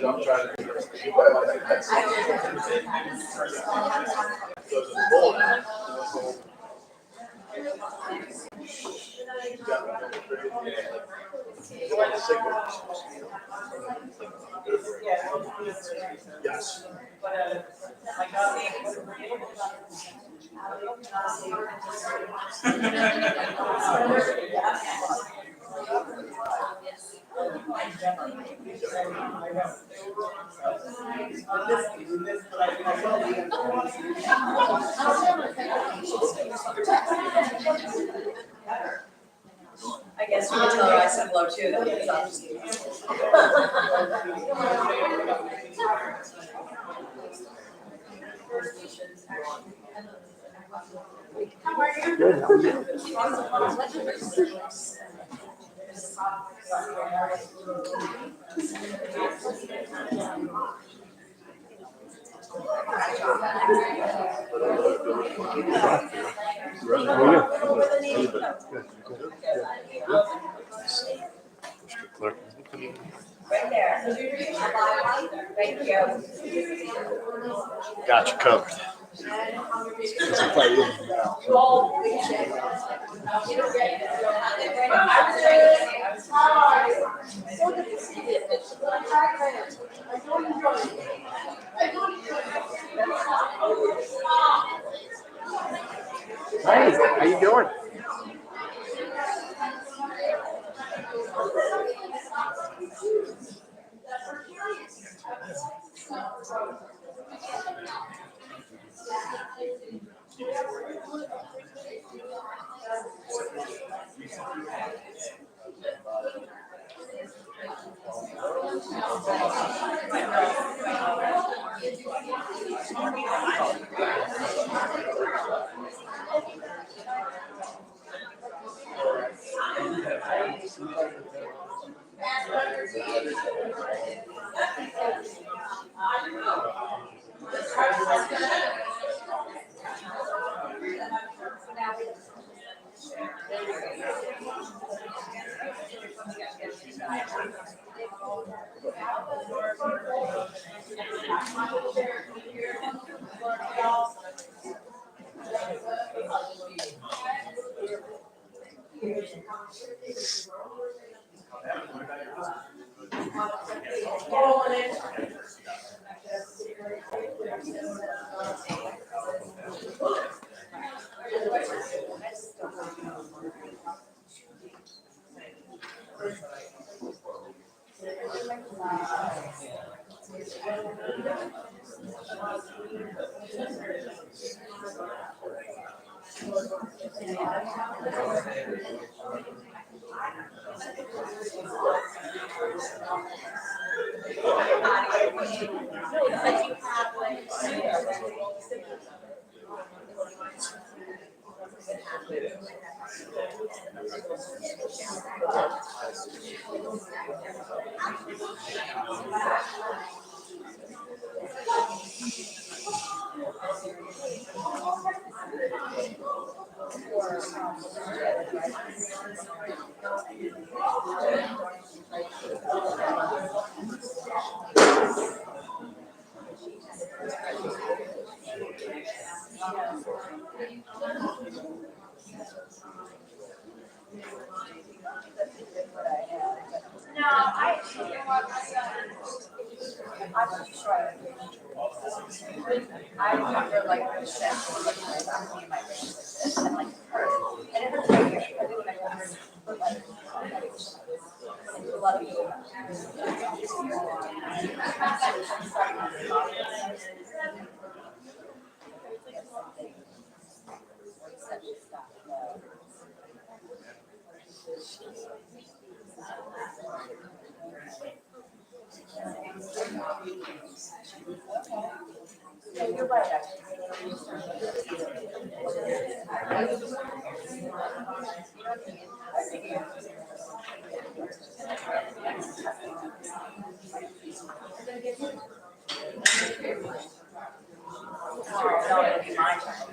I'm trying to do yes. I guess you can tell her I said hello too, though, because I'll just. Good. How are you? Right there. Thank you. Got you covered. Hey, how you doing? No, I, you know what, I'm pretty sure I remember like the chef asking me my face and like her. And it hurts right here. I do when I a lot of people. Yeah, you're right, actually. Oh, no, it'll be my turn.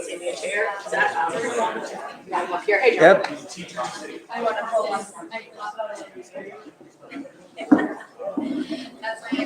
Give me a chair. Is that I'm up here. Hey, John. Yep. I want to pull up. That's my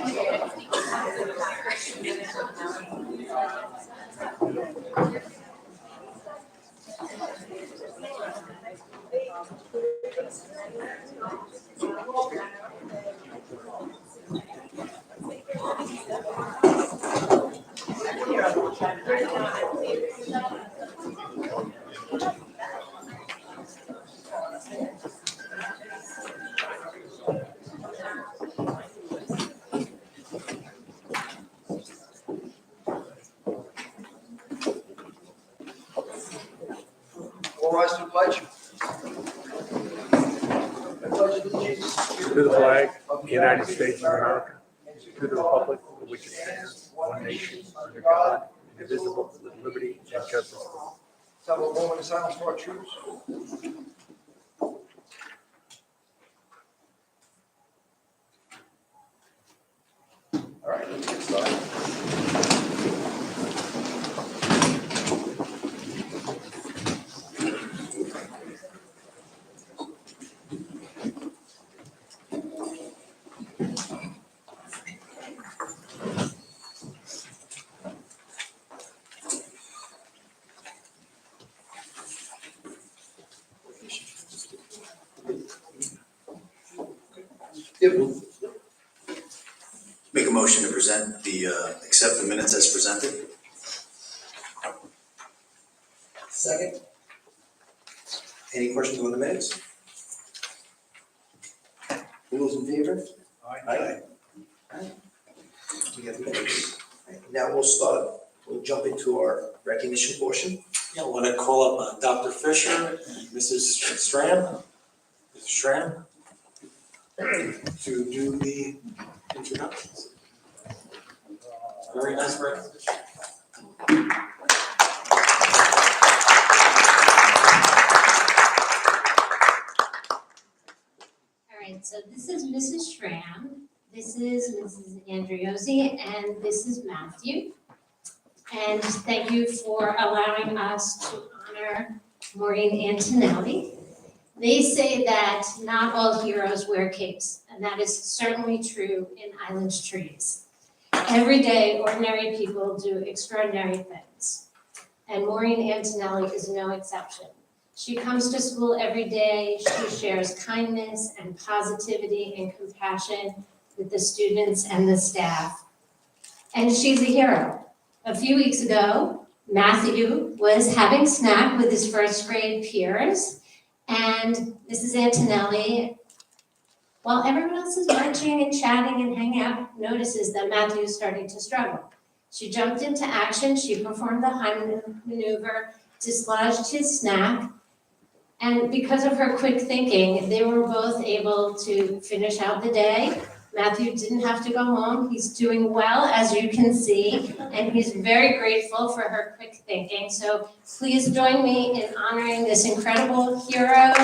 All rise to the pledge. I pledge allegiance To the flag of the United States of America, to the republic for which it stands, one nation, under God, indivisible, with liberty and justice for all. Let's have a moment of silence for our troops. All right, let's get started. Make a motion to present accept the minutes as presented. Second. Any questions on the minutes? All those in favor? Aye. We have the minutes. Now we'll jump into our recognition portion. Yeah, I want to call up Dr. Fisher and Mrs. Stram, Mrs. Stram, to do the introductions. Very nice recognition. All right, so this is Mrs. Schramm, this is Mrs. Andriozzi, and this is Matthew. And thank you for allowing us to honor Maureen Antonelli. They say that not all heroes wear capes, and that is certainly true in Island Trees. Every day, ordinary people do extraordinary things, and Maureen Antonelli is no exception. She comes to school every day, she shares kindness and positivity and compassion with the students and the staff. And she's a hero. A few weeks ago, Matthew was having snack with his first grade peers, and Mrs. Antonelli, while everyone else is lunching and chatting and hanging out, notices that Matthew is starting to struggle. She jumped into action, she performed the Heimlich maneuver, dislodged his snack, and because of her quick thinking, they were both able to finish out the day. Matthew didn't have to go home. He's doing well, as you can see, and he's very grateful for her quick thinking. So please join me in honoring this incredible hero.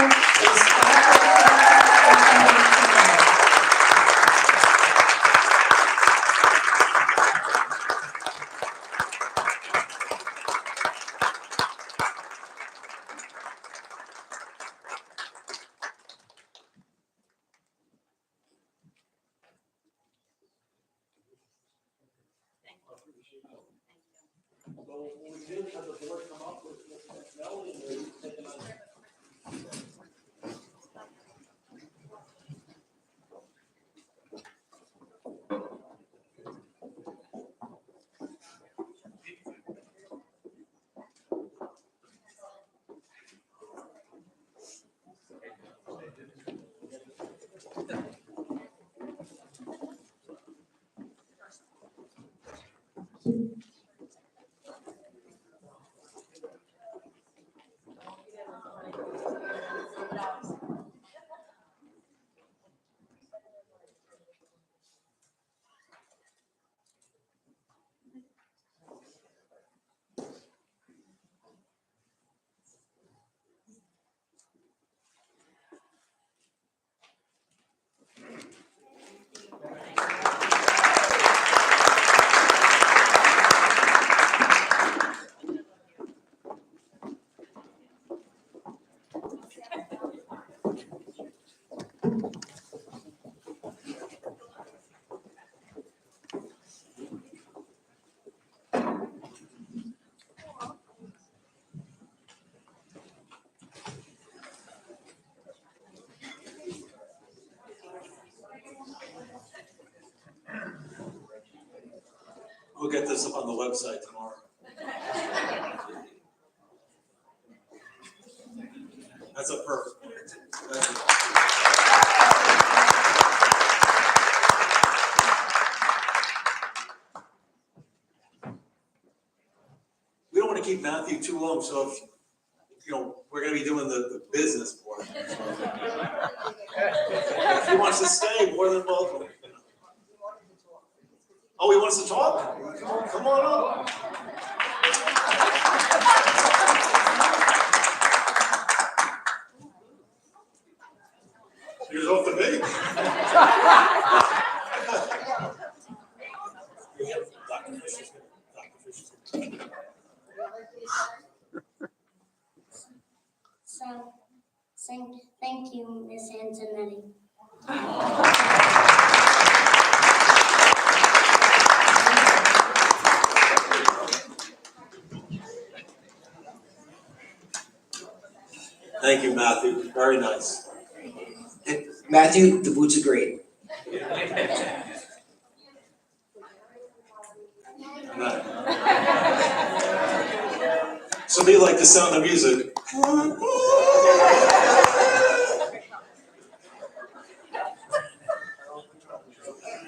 We'll get this up on the website tomorrow. That's a perfect. We don't want to keep Matthew too long, so if, we're gonna be doing the business portion. If he wants to stay, more than welcome. Oh, he wants to talk? Come on up. He was off the bait. Dr. Fisher's good. Dr. Fisher's good. So, thank you, Miss Antonetti. Thank you, Matthew. Very nice. Matthew, the boots are great. So be like the Sound of Music.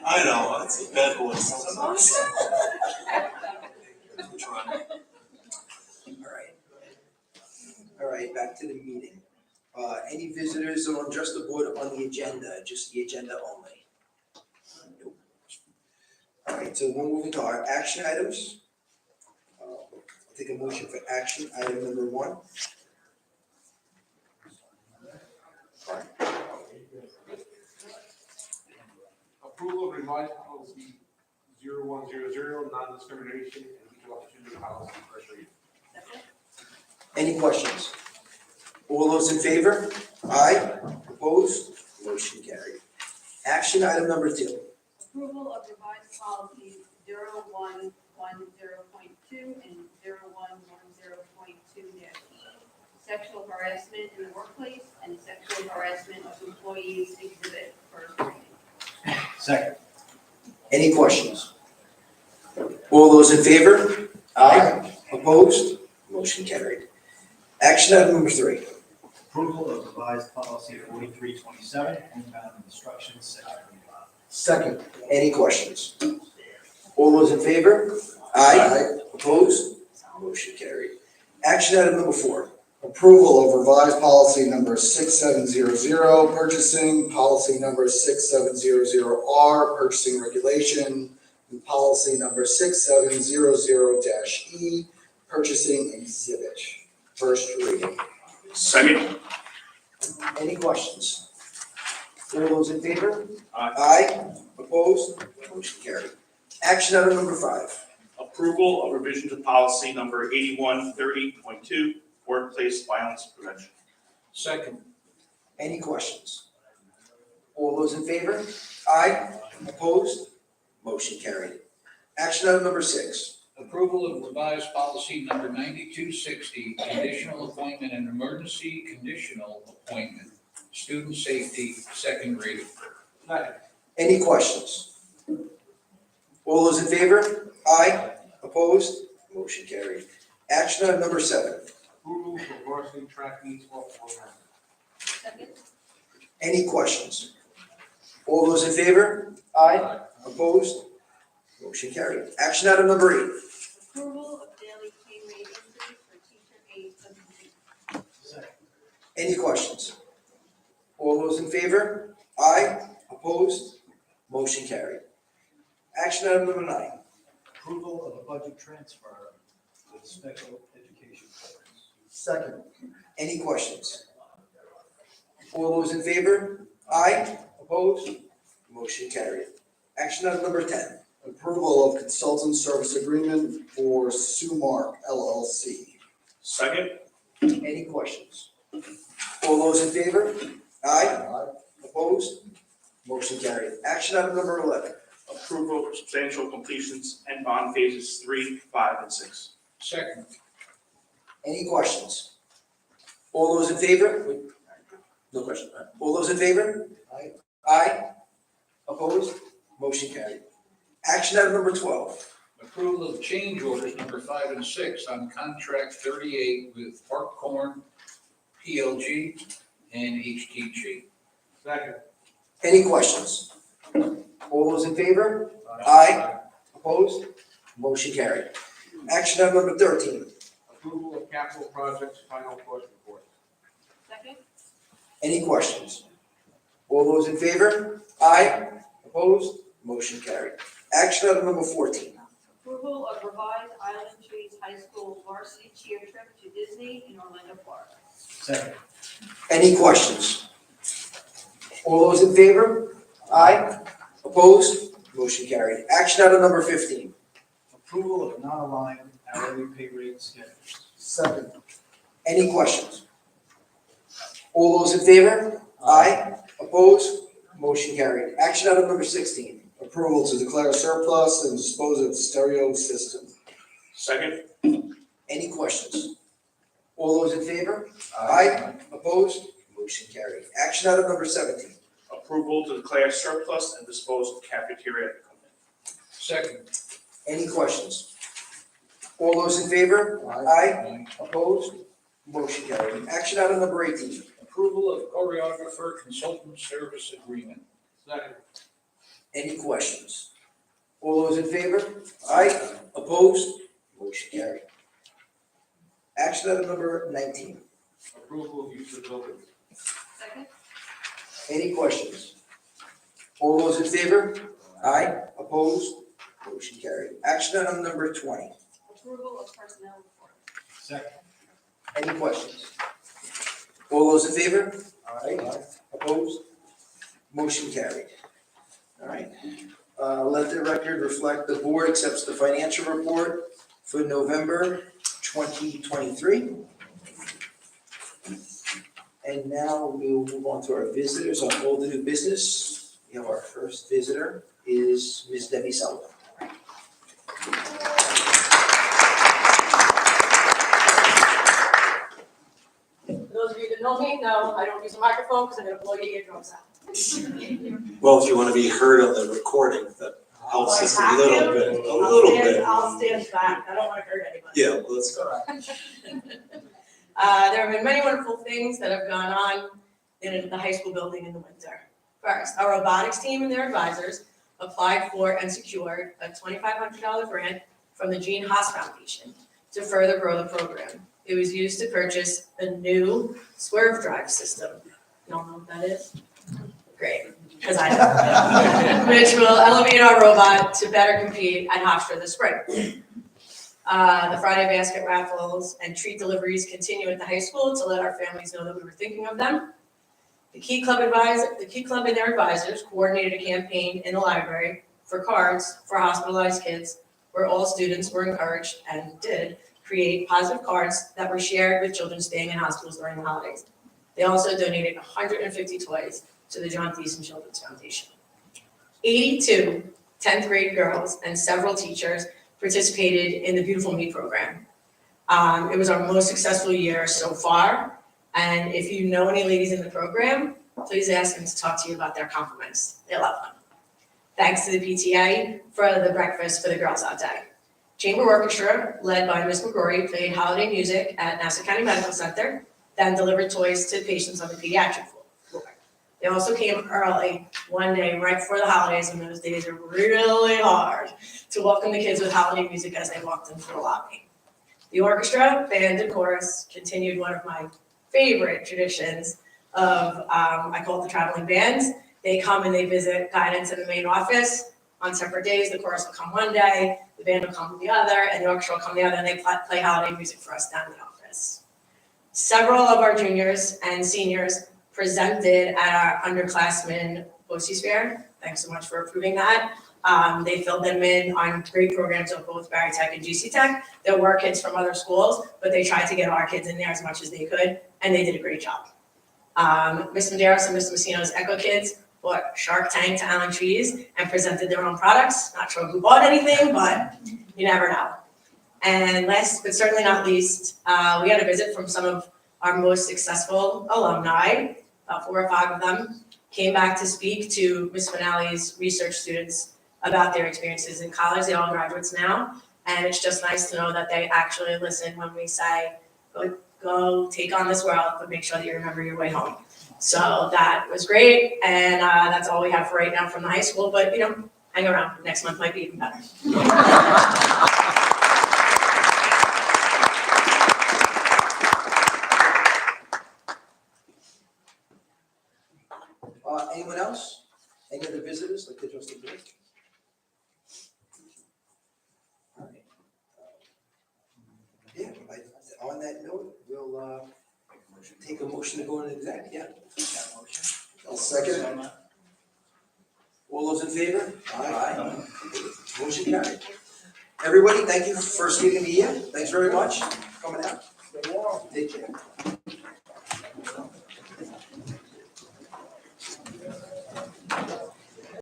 I know, it's a bad voice. All right, back to the meeting. Any visitors on just the board on the agenda, just the agenda only? Nope. All right, so we're moving to our action items. I'll take a motion for action item number 1. Approval of revised policy 0100, non-discrimination and equal opportunity policy, first reading. Any questions? All those in favor? Aye. Opposed? Motion carried. Action item number 2. Approval of revised policies 0110.2 and 0110.2-E, sexual harassment in the workplace and sexual harassment of employees exhibit, first reading. Second. Any questions? All those in favor? Aye. Opposed? Motion carried. Action item number 3. Approval of revised policy 4327, homebound instruction, section 5. Second. Any questions? All those in favor? Aye. Opposed? Motion carried. Action item number 4. Approval of revised policy number 6700, purchasing, policy number 6700R, purchasing regulation, and policy number 6700-E, purchasing exhibit. First reading. Second. Any questions? All those in favor? Aye. Aye. Opposed? Motion carried. Action item number 5. Approval of revision to policy number 8130.2, workplace violence prevention. Second. Any questions? All those in favor? Aye. Opposed? Motion carried. Action item number 6. Approval of revised policy number 9260, conditional appointment and emergency conditional appointment, student safety, second reading. Any questions? All those in favor? Aye. Opposed? Motion carried. Action item number 7. Approval for varsity track meets off program. Second. Any questions? All those in favor? Aye. Opposed? Motion carried. Action item number 8. Approval of daily pay rate increase for teacher aide substitute. Any questions? All those in favor? Aye. Opposed? Motion carried. Action item number 9. Approval of a budget transfer with special education programs. Second. Any questions? All those in favor? Aye. Opposed? Motion carried. Action item number 10. Approval of consultant service agreement for Sumark LLC. Second. Any questions? All those in favor? Aye. Opposed? Motion carried. Action item number 11. Approval of substantial completions and bond phases 3, 5, and 6. Second. Any questions? All those in favor? No question. All those in favor? Aye. Aye. Opposed? Motion carried. Action item number 12. Approval of change orders number 5 and 6 on contract 38 with Parkcorn, PLG, and HTG. Second. Any questions? All those in favor? Aye. Opposed? Motion carried. Action item number 13. Approval of capital projects final cost report. Second? Any questions? All those in favor? Aye. Opposed? Motion carried. Action item number 14. Approval of revised Island Trees High School varsity cheer trip to Disney in Orlando, Florida. Second. Any questions? All those in favor? Aye. Opposed? Motion carried. Action item number 15. Approval of non-aligned hourly pay rate schedules. Second. Any questions? All those in favor? Aye. Opposed? Motion carried. Action item number 16. Approval to declare surplus and dispose of stereo system. Second. Any questions? All those in favor? Aye. Opposed? Motion carried. Action item number 17. Approval to declare surplus and dispose of cafeteria equipment. Second. Any questions? All those in favor? Aye. Opposed? Motion carried. Action item number 18. Approval of choreographer consultant service agreement. Second. Any questions? All those in favor? Aye. Opposed? Motion carried. Action item number 19. Approval of use of buildings. Second? Any questions? All those in favor? Aye. Opposed? Motion carried. Action item number 20. Approval of personnel report. Second. Any questions? All those in favor? Aye. Opposed? Motion carried. All right. Let the record reflect the board accepts the financial report for November 2023. And now we will move on to our visitors on all the new business. We have our first visitor is Ms. Debbie Sullivan. For those of you that know me, no, I don't use a microphone because I'm gonna blow your eardrums out. Well, if you want to be heard on the recording, that helps us a little bit, a little bit. I'll stand back, I don't wanna hurt anybody. Yeah, well, let's go. There have been many wonderful things that have gone on in the high school building in the winter. First, our robotics team and their advisors applied for and secured a $2,500 grant from the Gene Haas Foundation to further grow the program. It was used to purchase a new swerve drive system. You all know what that is? Great, because I don't. Which will elevate our robot to better compete at Hofstra this spring. The Friday basket raffles and treat deliveries continue at the high school to let our families know that we were thinking of them. The Key Club and their advisors coordinated a campaign in the library for cards for hospitalized kids, where all students were encouraged and did create positive cards that were shared with children staying in hospitals during the holidays. They also donated 150 toys to the John Thiessen Children's Foundation. 82 10th grade girls and several teachers participated in the Beautiful Me program. It was our most successful year so far, and if you know any ladies in the program, please ask them to talk to you about their compliments. They love them. Thanks to the PTA for the breakfast for the girls that day. Chamber Orchestra, led by Ms. McGrory, played holiday music at Nassau County Medical Center, then delivered toys to patients on the pediatric floor. They also came early one day right before the holidays, and those days are really hard, to welcome the kids with holiday music as they walked into the lobby. The orchestra, band, and chorus continued one of my favorite traditions of, I call it the traveling bands. They come and they visit guidance in the main office on separate days. The chorus will come one day, the band will come the other, and the orchestra will come the other, and they play holiday music for us down in the office. Several of our juniors and seniors presented at our underclassmen BOCES fair. Thanks so much for approving that. They filled them in on great programs of both Barry Tech and GC Tech. There were kids from other schools, but they tried to get our kids in there as much as they could, and they did a great job. Ms. Medeiros and Ms. Messino's Echo Kids bought Shark Tank to Island Trees and presented their own products. Not sure who bought anything, but you never know. And last but certainly not least, we had a visit from some of our most successful alumni. About 4 or 5 of them came back to speak to Ms. Finale's research students about their experiences in college. They're all graduates now. And it's just nice to know that they actually listen when we say, go take on this world, but make sure that you remember your way home. So that was great, and that's all we have for right now from the high school, but hang around, next month might be even better. Anyone else? Any other visitors like to address the board? All right. Yeah, on that note, we'll take a motion to go into exec, yeah. I'll second. All those in favor? Aye. Motion carried. Everybody, thank you for skipping the year. Thanks very much for coming out.